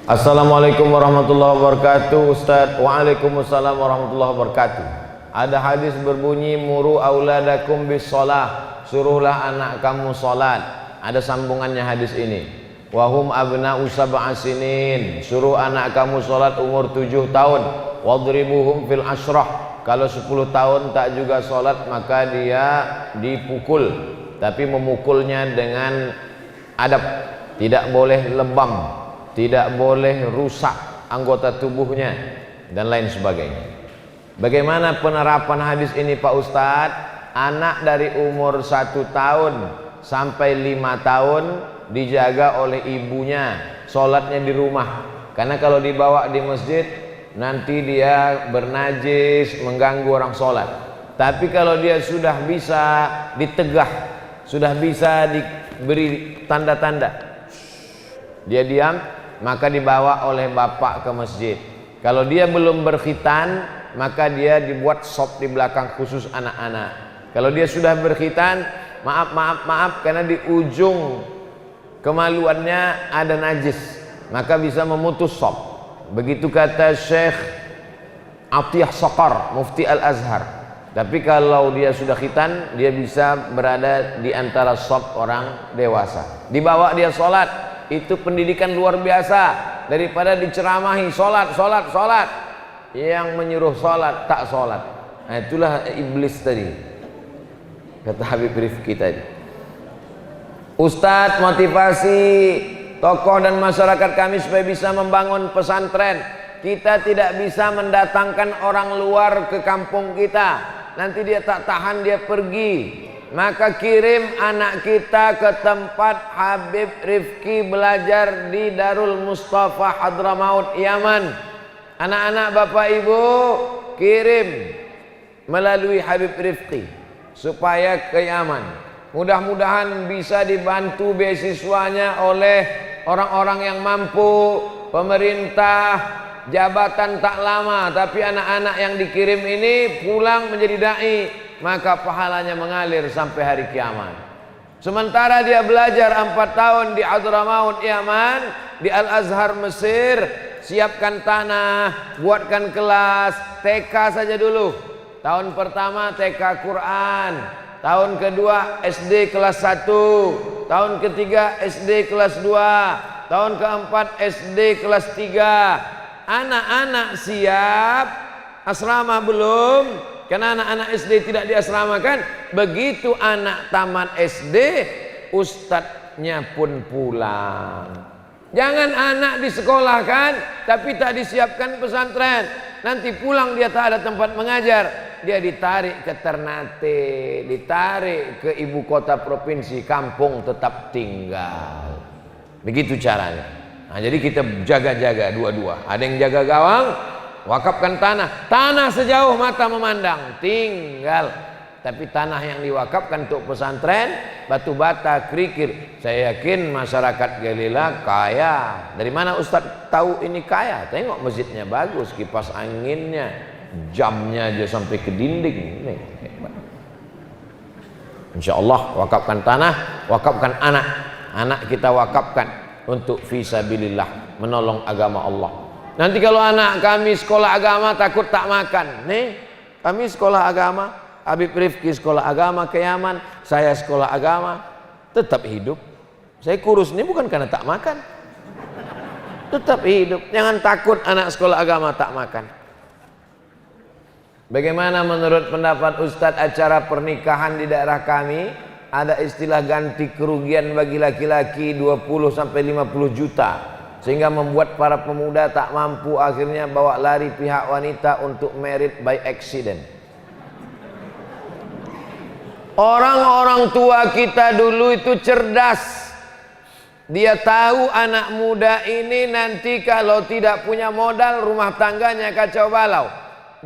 Assalamualaikum warahmatullahi wabarakatuh. Ustaz. Waalaikumsalam warahmatullahi wabarakatuh. Ada hadis berbunyi muru auladakum bis shalah, suruhlah anak kamu salat. Ada sambungannya hadis ini. Wahum abna'u sab'a sinin, suruh anak kamu salat umur 7 tahun. Wadribuhum fil ashrah, kalau 10 tahun tak juga salat maka dia dipukul, tapi memukulnya dengan adab, tidak boleh lebam, tidak boleh rusak anggota tubuhnya dan lain sebagainya. Bagaimana penerapan hadis ini Pak Ustadz? Anak dari umur 1 tahun sampai 5 tahun dijaga oleh ibunya, sholatnya di rumah, karena kalau dibawa di masjid nanti dia bernajis, mengganggu orang sholat. Tapi kalau dia sudah bisa ditegah, sudah bisa diberi tanda-tanda, dia diam, maka dibawa oleh bapak ke masjid. Kalau dia belum berkhitan, maka dia dibuat sop di belakang khusus anak-anak. Kalau dia sudah berkhitan, maaf karena di ujung kemaluannya ada najis, maka bisa memutus sop. Begitu kata Syekh Atiyah Saqar, Mufti Al-Azhar. Tapi kalau dia sudah khitan, dia bisa berada di antara sop orang dewasa. Dibawa dia sholat, itu pendidikan luar biasa daripada diceramahi sholat. Yang menyuruh sholat tak sholat. Nah, itulah iblis tadi, kata Habib Rifki tadi. Ustadz, motivasi tokoh dan masyarakat kami supaya bisa membangun pesantren. Kita tidak bisa mendatangkan orang luar ke kampung kita, nanti dia tak tahan, dia pergi. Maka kirim anak kita ke tempat Habib Rifki belajar di Darul Mustafa Hadramaut, Yaman. Anak-anak bapak ibu kirim melalui Habib Rifki supaya ke Yaman. Mudah-mudahan bisa dibantu beasiswanya oleh orang-orang yang mampu, pemerintah, jabatan tak lama. Tapi anak-anak yang dikirim ini pulang menjadi dai, maka pahalanya mengalir sampai hari kiamat. Sementara dia belajar 4 tahun di Hadramaut Yaman, di Al-Azhar Mesir, siapkan tanah, buatkan kelas TK saja dulu. Tahun pertama TK Quran, tahun kedua SD kelas 1, tahun ketiga SD kelas 2, tahun keempat SD kelas 3. Anak-anak siap, asrama belum? Karena anak-anak SD tidak diasramakan. Begitu anak tamat SD, ustadznya pun pulang. Jangan anak disekolahkan tapi tak disiapkan pesantren, nanti pulang dia tak ada tempat mengajar, dia ditarik ke Ternate, ditarik ke ibu kota provinsi, kampung tetap tinggal. Begitu caranya. Nah, jadi kita jaga-jaga dua-dua. Ada yang jaga gawang, wakafkan tanah sejauh mata memandang, tinggal. Tapi tanah yang diwakafkan untuk pesantren, batu bata, kerikil, saya yakin masyarakat Galila kaya. Dari mana Ustadz tahu ini kaya? Tengok masjidnya bagus, kipas anginnya, jamnya aja sampai ke dinding. Nih, hebat. Insya Allah wakafkan tanah, wakafkan anak kita wakafkan untuk fisabilillah, menolong agama Allah. Nanti kalau anak kami sekolah agama takut tak makan, nih kami sekolah agama, Habib Rifki sekolah agama ke Yaman, saya sekolah agama, tetap hidup. Saya kurus ini bukan karena tak makan, tetap hidup. Jangan takut anak sekolah agama tak makan. Bagaimana menurut pendapat Ustadz acara pernikahan di daerah kami? Ada istilah ganti kerugian bagi laki-laki 20 sampai 50 juta, sehingga membuat para pemuda tak mampu, akhirnya bawa lari pihak wanita untuk married by accident. Orang-orang tua kita dulu itu cerdas. Dia tahu anak muda ini nanti kalau tidak punya modal, rumah tangganya kacau balau.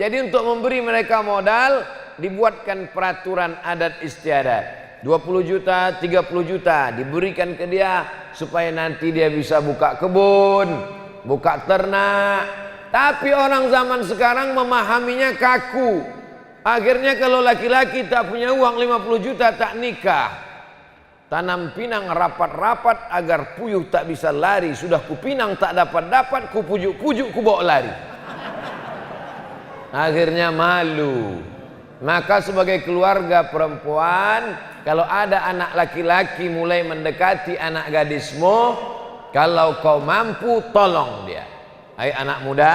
Jadi untuk memberi mereka modal, dibuatkan peraturan adat istiadat. 20 juta, 30 juta diberikan ke dia supaya nanti dia bisa buka kebun, buka ternak. Tapi orang zaman sekarang memahaminya kaku. Akhirnya kalau laki-laki tak punya uang 50 juta tak nikah. Tanam pinang rapat-rapat agar puyuh tak bisa lari. Sudah kupinang tak dapat-dapat, kupujuk-pujuk kubawa lari. Akhirnya malu. Maka sebagai keluarga perempuan, kalau ada anak laki-laki mulai mendekati anak gadismu, kalau kau mampu tolong dia. Hai anak muda,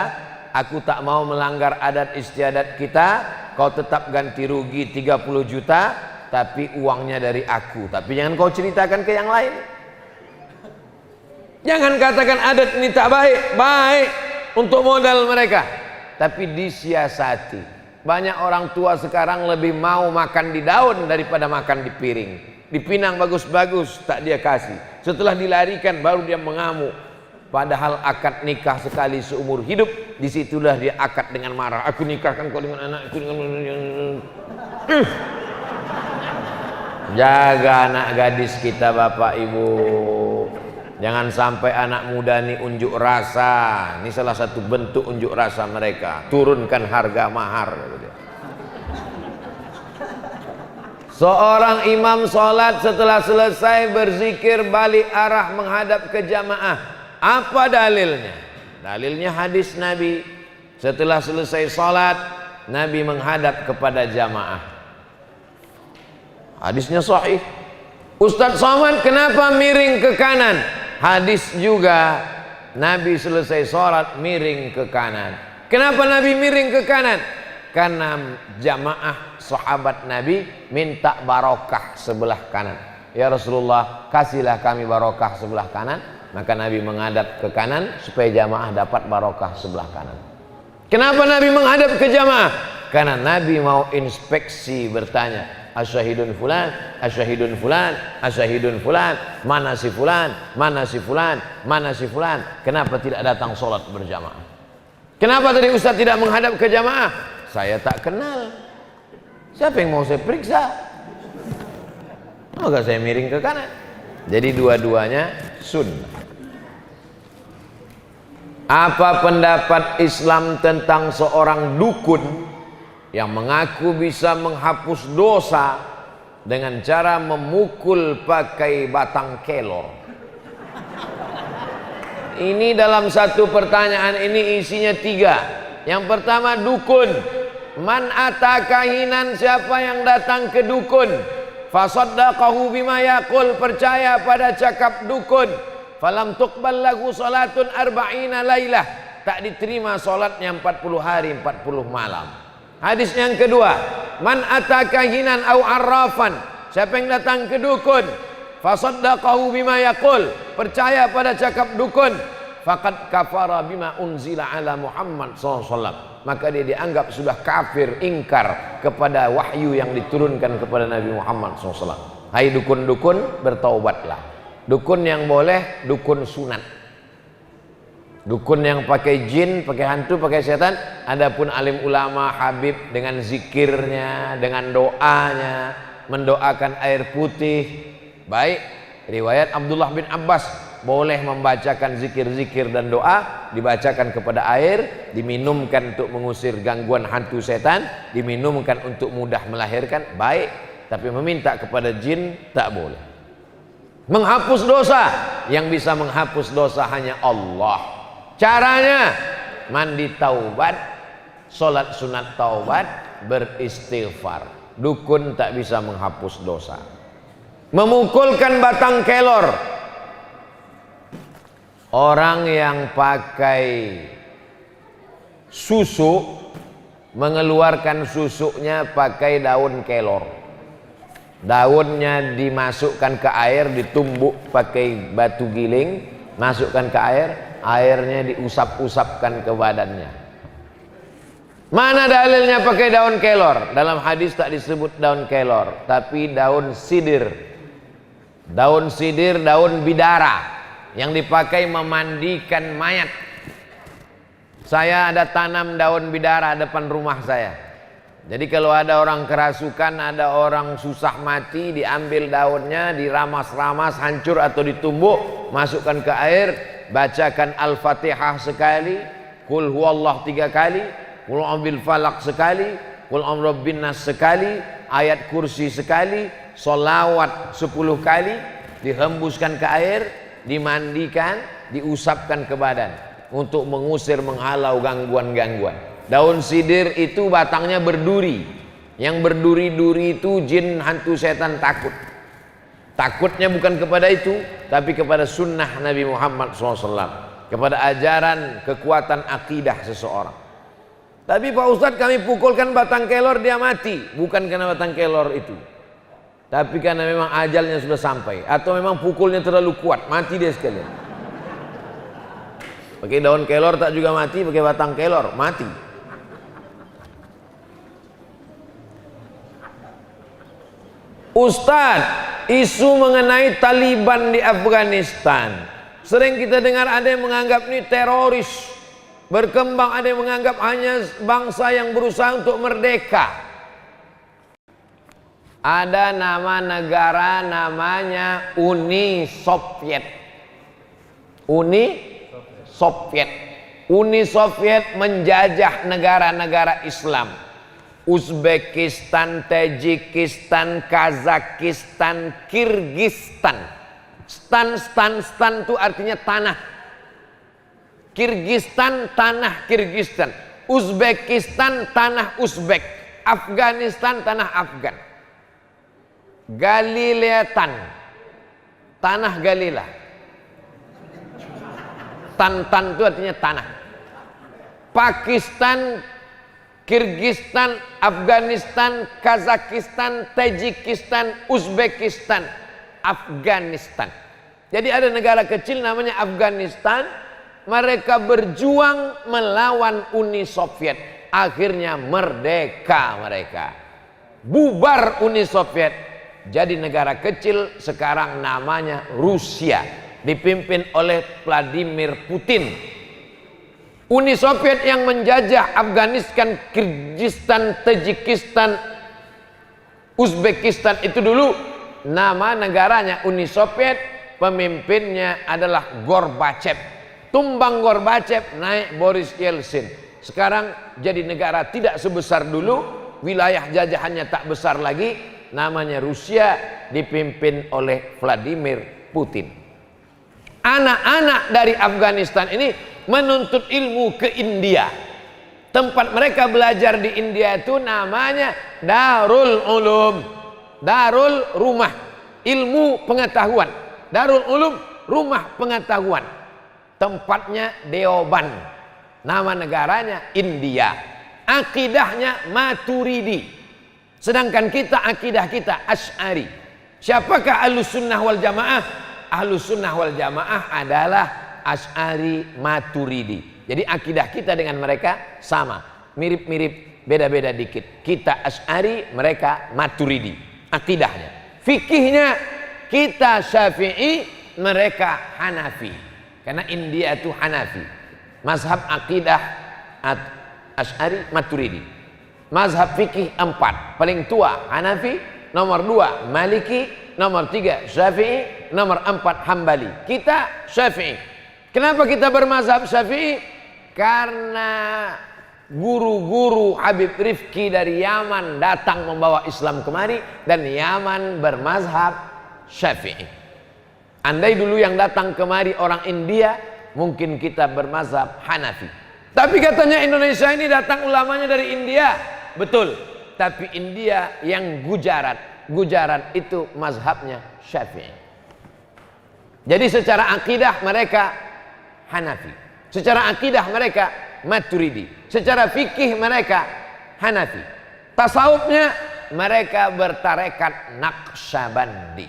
aku tak mau melanggar adat istiadat kita. Kau tetap ganti rugi 30 juta, tapi uangnya dari aku. Tapi jangan kau ceritakan ke yang lain. Jangan katakan adat ini tak baik. Baik untuk modal mereka, tapi disiasati. Banyak orang tua sekarang lebih mau makan di daun daripada makan di piring. Dipinang bagus-bagus tak dia kasih. Setelah dilarikan baru dia mengamuk. Padahal akad nikah sekali seumur hidup, disitulah dia akad dengan marah. Aku nikahkan kau dengan anakku dengan... Jaga anak gadis kita Bapak Ibu. Jangan sampai anak muda ini unjuk rasa. Ini salah satu bentuk unjuk rasa mereka. Turunkan harga mahar. Seorang imam sholat setelah selesai berzikir balik arah menghadap ke jamaah. Apa dalilnya? Dalilnya hadis Nabi. Setelah selesai sholat, Nabi menghadap kepada jamaah. Hadisnya sahih. Ustadz Somad kenapa miring ke kanan? Hadis juga, Nabi selesai sholat miring ke kanan. Kenapa Nabi miring ke kanan? Karena jamaah sahabat Nabi minta barokah sebelah kanan. Ya Rasulullah, kasihlah kami barokah sebelah kanan. Maka Nabi menghadap ke kanan supaya jamaah dapat barokah sebelah kanan. Kenapa Nabi menghadap ke jamaah? Karena Nabi mau inspeksi, bertanya, asyahidun fulan, asyahidun fulan, asyahidun fulan, mana si fulan, mana si fulan, mana si fulan. Kenapa tidak datang sholat berjamaah? Kenapa tadi Ustaz tidak menghadap ke jamaah? Saya tak kenal. Siapa yang mau saya periksa? Maka saya miring ke kanan. Jadi dua-duanya sunnah. Apa pendapat Islam tentang seorang dukun yang mengaku bisa menghapus dosa dengan cara memukul pakai batang kelor? Ini dalam satu pertanyaan ini isinya 3. Yang pertama, dukun. Man ata kahinan, siapa yang datang ke dukun, fasaddaqahu bima yaqul, percaya pada cakap dukun, falam tuqbal lahu salatun arba'ina lailah, tak diterima salatnya 40 hari 40 malam. Hadis yang kedua, man ata kahinan au arrafan, siapa yang datang ke dukun, fasaddaqahu bima yaqul, percaya pada cakap dukun, faqad kafara bima unzila ala Muhammad SAW, maka dia dianggap sudah kafir, ingkar kepada wahyu yang diturunkan kepada Nabi Muhammad SAW. Hai dukun-dukun, bertaubatlah. Dukun yang boleh, dukun sunat. Dukun yang pakai jin, pakai hantu, pakai setan. Adapun alim ulama, habib dengan zikirnya, dengan doanya, mendoakan air putih. Baik, riwayat Abdullah bin Abbas, boleh membacakan zikir-zikir dan doa, dibacakan kepada air, diminumkan untuk mengusir gangguan hantu setan, diminumkan untuk mudah melahirkan, baik. Tapi meminta kepada jin tak boleh. Menghapus dosa, yang bisa menghapus dosa hanya Allah. Caranya mandi taubat, sholat sunat taubat, beristighfar. Dukun tak bisa menghapus dosa. Memukulkan batang kelor, orang yang pakai susu mengeluarkan susuknya pakai daun kelor. Daunnya dimasukkan ke air, ditumbuk pakai batu giling, masukkan ke air, airnya diusap-usapkan ke badannya. Mana dalilnya pakai daun kelor? Dalam hadis tak disebut daun kelor, tapi daun sidir. Daun sidir, daun bidara yang dipakai memandikan mayat. Saya ada tanam daun bidara depan rumah saya. Jadi kalau ada orang kerasukan, ada orang susah mati, diambil daunnya, diramas-ramas, hancur atau ditumbuk, masukkan ke air, bacakan Al-Fatihah sekali, Qul huwallah 3 kali, Qul a'udzu bil falaq sekali, Qul a'udzu birabbin nas sekali, ayat kursi sekali, solawat 10 kali, dihembuskan ke air, dimandikan, diusapkan ke badan untuk mengusir, menghalau gangguan-gangguan. Daun sidir itu batangnya berduri. Yang berduri-duri itu jin, hantu, setan takut. Takutnya bukan kepada itu, tapi kepada sunnah Nabi Muhammad SAW, kepada ajaran kekuatan akidah seseorang. Tapi Pak Ustadz, kami pukulkan batang kelor, dia mati. Bukan karena batang kelor itu, tapi karena memang ajalnya sudah sampai, atau memang pukulnya terlalu kuat, mati dia sekalian. Pakai daun kelor tak juga mati, pakai batang kelor mati. Ustadz, isu mengenai Taliban di Afghanistan, sering kita dengar ada yang menganggap ini teroris, berkembang, ada yang menganggap hanya bangsa yang berusaha untuk merdeka. Ada nama negara namanya Uni Soviet. Uni Soviet. Uni Soviet menjajah negara-negara Islam. Uzbekistan, Tajikistan, Kazakistan, Kirgistan. Stan itu artinya tanah. Kirgistan, tanah Kirgistan. Uzbekistan, tanah Uzbek. Afghanistan, tanah Afgan. Galileatan, tanah Galila. Tan itu artinya tanah. Pakistan, Kirgistan, Afghanistan, Kazakistan, Tajikistan, Uzbekistan, Afghanistan. Jadi ada negara kecil namanya Afghanistan. Mereka berjuang melawan Uni Soviet. Akhirnya merdeka mereka. Bubar Uni Soviet. Jadi negara kecil, sekarang namanya Rusia. Dipimpin oleh Vladimir Putin. Uni Soviet yang menjajah Afghanistan, Kirgistan, Tajikistan, Uzbekistan itu dulu nama negaranya Uni Soviet, pemimpinnya adalah Gorbachev. Tumbang Gorbachev, naik Boris Yeltsin. Sekarang jadi negara tidak sebesar dulu, wilayah jajahannya tak besar lagi, namanya Rusia, dipimpin oleh Vladimir Putin. Anak-anak dari Afghanistan ini menuntut ilmu ke India. Tempat mereka belajar di India itu namanya Darul Ulum. Darul, rumah ilmu pengetahuan. Darul Ulum, rumah pengetahuan. Tempatnya Deoban. Nama negaranya India. Akidahnya Maturidi. Sedangkan kita, akidah kita Asy'ari. Siapakah Ahlus Sunnah wal Jamaah? Ahlus Sunnah wal Jamaah adalah Asy'ari Maturidi. Jadi akidah kita dengan mereka sama, mirip-mirip, beda-beda dikit. Kita Asy'ari, mereka Maturidi. Akidahnya, fikihnya kita Syafi'i, mereka Hanafi. Karena India itu Hanafi. Mazhab akidah Asy'ari Maturidi. Mazhab fikih 4, paling tua Hanafi, nomor 2 Maliki, nomor 3 Syafi'i, nomor 4 Hambali. Kita Syafi'i. Kenapa kita bermazhab Syafi'i? Karena guru-guru Habib Rifki dari Yaman datang membawa Islam kemari, dan Yaman bermazhab Syafi'i. Andai dulu yang datang kemari orang India, mungkin kita bermazhab Hanafi. Tapi katanya Indonesia ini datang ulamanya dari India. Betul. Tapi India yang Gujarat. Gujarat itu mazhabnya Syafi'i. Jadi secara akidah mereka Hanafi. Secara akidah mereka Maturidi. Secara fikih mereka Hanafi. Tasawufnya mereka bertarekat Naqsyabandi.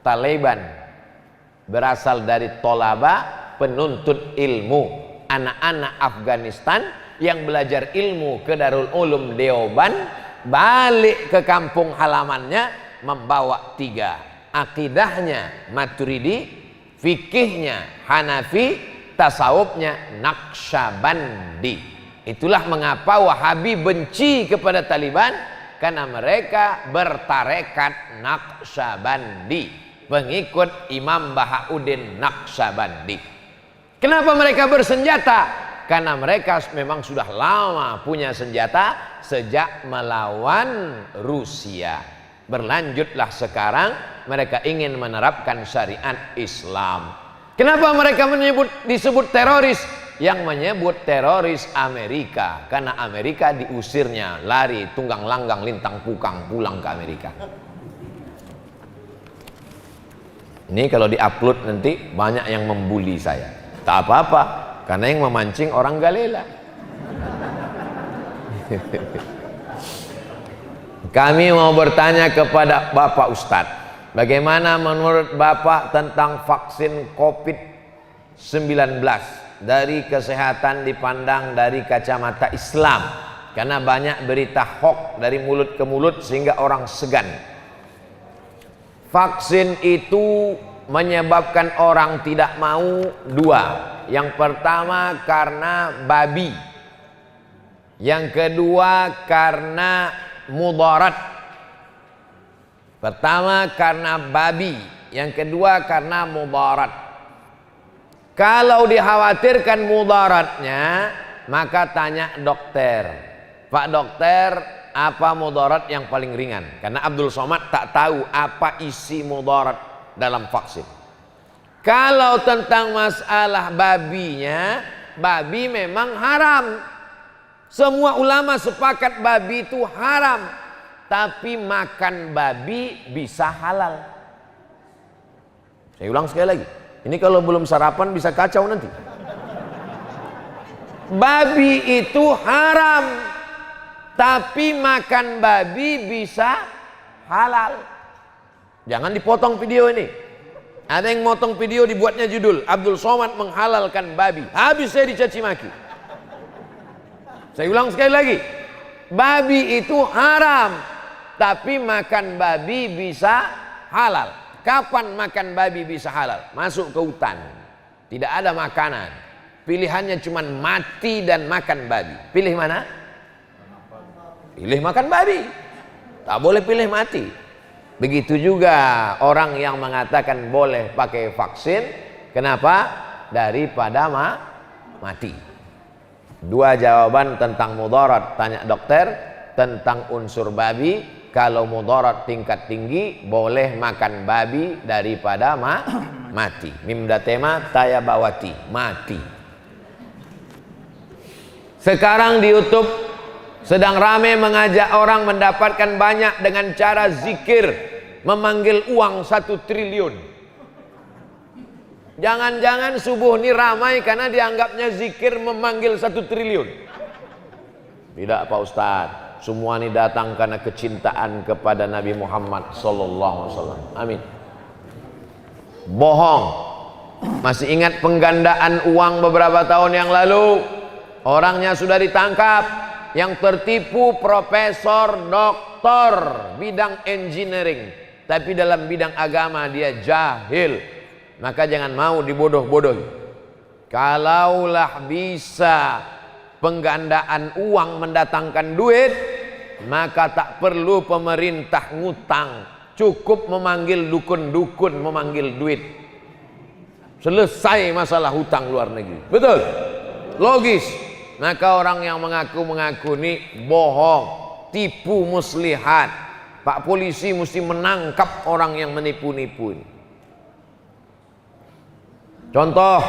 Taliban berasal dari tolaba, penuntut ilmu. Anak-anak Afghanistan yang belajar ilmu ke Darul Ulum Deoban, balik ke kampung halamannya membawa 3. Akidahnya Maturidi, fikihnya Hanafi, tasawufnya Naqsyabandi. Itulah mengapa Wahabi benci kepada Taliban, karena mereka bertarekat Naqsyabandi, pengikut Imam Bahauddin Naqsyabandi. Kenapa mereka bersenjata? karena mereka memang sudah lama punya senjata sejak melawan Rusia. Berlanjutlah sekarang mereka ingin menerapkan syariat Islam. Kenapa mereka disebut teroris? Yang menyebut teroris Amerika, karena Amerika diusirnya, lari tunggang langgang lintang pukang pulang ke Amerika. Ini kalau diupload nanti banyak yang membuli saya. Tak apa-apa, karena yang memancing orang galela. Kami mau bertanya kepada Bapak Ustadz, bagaimana menurut Bapak tentang vaksin COVID-19 dari kesehatan dipandang dari kacamata Islam? Karena banyak berita hoax dari mulut ke mulut sehingga orang segan. Vaksin itu menyebabkan orang tidak mau dua. Yang pertama karena babi, yang kedua karena mudarat. Pertama karena babi, yang kedua karena mudarat. Kalau dikhawatirkan mudaratnya, maka tanya dokter, Pak dokter, apa mudarat yang paling ringan? Karena Abdul Somad tak tahu apa isi mudarat dalam vaksin. Kalau tentang masalah babinya, babi memang haram. Semua ulama sepakat babi itu haram, tapi makan babi bisa halal. Saya ulang sekali lagi, ini kalau belum sarapan bisa kacau nanti. Babi itu haram, tapi makan babi bisa halal. Jangan dipotong video ini. Ada yang motong video dibuatnya judul Abdul Somad menghalalkan babi. Habis saya dicaci maki. Saya ulang sekali lagi, babi itu haram, tapi makan babi bisa halal. Kapan makan babi bisa halal? Masuk ke hutan, tidak ada makanan, pilihannya cuma mati dan makan babi. Pilih mana? Pilih makan babi, tak boleh pilih mati. Begitu juga orang yang mengatakan boleh pakai vaksin, kenapa? Daripada mati. Dua jawaban tentang mudarat, tanya dokter. Tentang unsur babi, kalau mudarat tingkat tinggi, boleh makan babi daripada mati. Mimdatema tayabawati, mati. Sekarang di YouTube sedang ramai mengajak orang mendapatkan banyak dengan cara zikir, memanggil uang 1 triliun. Jangan-jangan subuh ini ramai karena dianggapnya zikir memanggil 1 triliun. Tidak Pak Ustadz, semua ini datang karena kecintaan kepada Nabi Muhammad SAW. Amin. Bohong. Masih ingat penggandaan uang beberapa tahun yang lalu? Orangnya sudah ditangkap. Yang tertipu profesor, doktor bidang engineering, tapi dalam bidang agama dia jahil. Maka jangan mau dibodoh-bodohi. Kalaulah bisa penggandaan uang mendatangkan duit, maka tak perlu pemerintah ngutang, cukup memanggil dukun-dukun memanggil duit. Selesai masalah hutang luar negeri. Betul? Logis. Maka orang yang mengaku-mengaku ini bohong, tipu muslihat. Pak polisi mesti menangkap orang yang menipu-nipu ini. Contoh,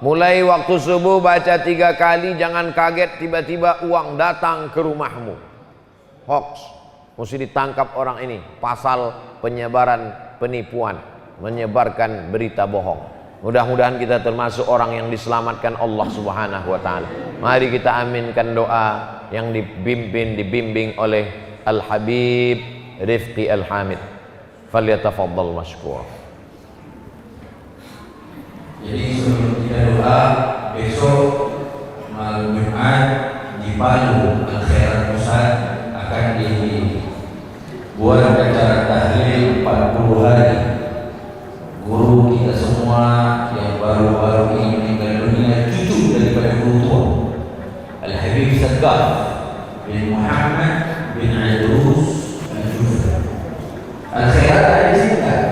mulai waktu subuh baca 3 kali, jangan kaget tiba-tiba uang datang ke rumahmu. Hoax, mesti ditangkap orang ini. Pasal penyebaran penipuan, menyebarkan berita bohong. Mudah-mudahan kita termasuk orang yang diselamatkan Allah Subhanahu wa taala. Mari kita aminkan doa yang dibimbing oleh Al-Habib Rifqi Al-Hamid. Falyatafaddal mashkura. Jadi sebelum kita doa, besok malam Jumat di Palu Al-Khairat Pusat akan dibuat acara tahlil 40 hari. Guru kita semua yang baru-baru ini meninggal dunia, cucu daripada guru tua Al-Habib Sagaf bin Muhammad bin Idrus Al-Jufri. Al-Khairat ada di sini kan?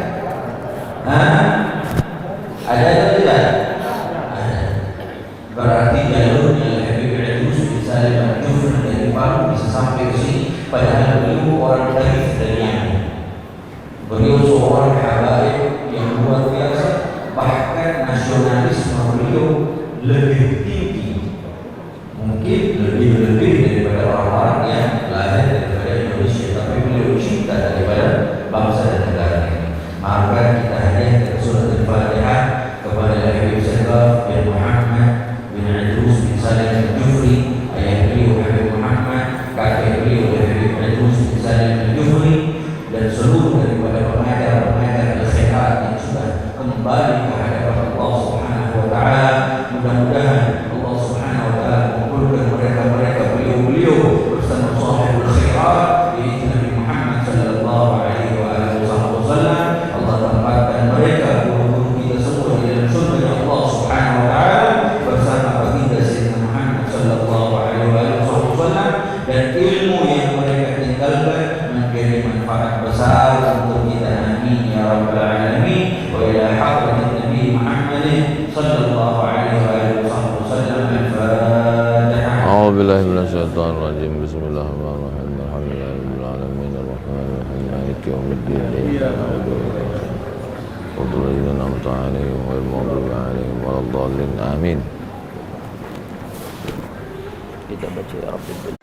Ada atau tidak? Ada. Berarti jalur itu orang Taif dari Yaman. Beliau seorang habaib yang luar biasa, bahkan nasionalisme beliau lebih tinggi, mungkin lebih daripada orang-orang yang lahir daripada Indonesia, tapi beliau cinta daripada bangsa dan negara ini. Maka kita hadiahkan surat Al-Fatihah kepada Habib Syekh bin Muhammad bin Idrus bin Salim Al-Jufri, ayah beliau Habib Muhammad, kakek beliau Habib Idrus bin Salim Al-Jufri, dan seluruh daripada pengajar-pengajar al-khairat yang sudah kembali ke hadapan Allah Subhanahu wa taala. Mudah-mudahan Allah Subhanahu wa taala mengumpulkan mereka beliau bersama sahibul khairat yaitu Nabi Muhammad sallallahu alaihi wasallam. Allah tempatkan mereka guru-guru kita semua di dalam surga Allah Subhanahu wa taala bersama baginda Sayyidina Muhammad sallallahu alaihi wasallam, dan ilmu yang mereka tinggalkan menjadi manfaat besar untuk kita. Amin ya rabbal alamin. Wa ila hadratin Nabi Muhammad sallallahu alaihi wasallam. Al-Fatihah. A'udzu billahi minasyaitonir rajim. Bismillahirrahmanirrahim. Alhamdulillahirabbil alamin arrahmanirrahim maliki yaumiddin. Qul an'amta 'alaihim ghairil maghdubi 'alaihim waladdallin. Amin. Kita baca ya Rabbil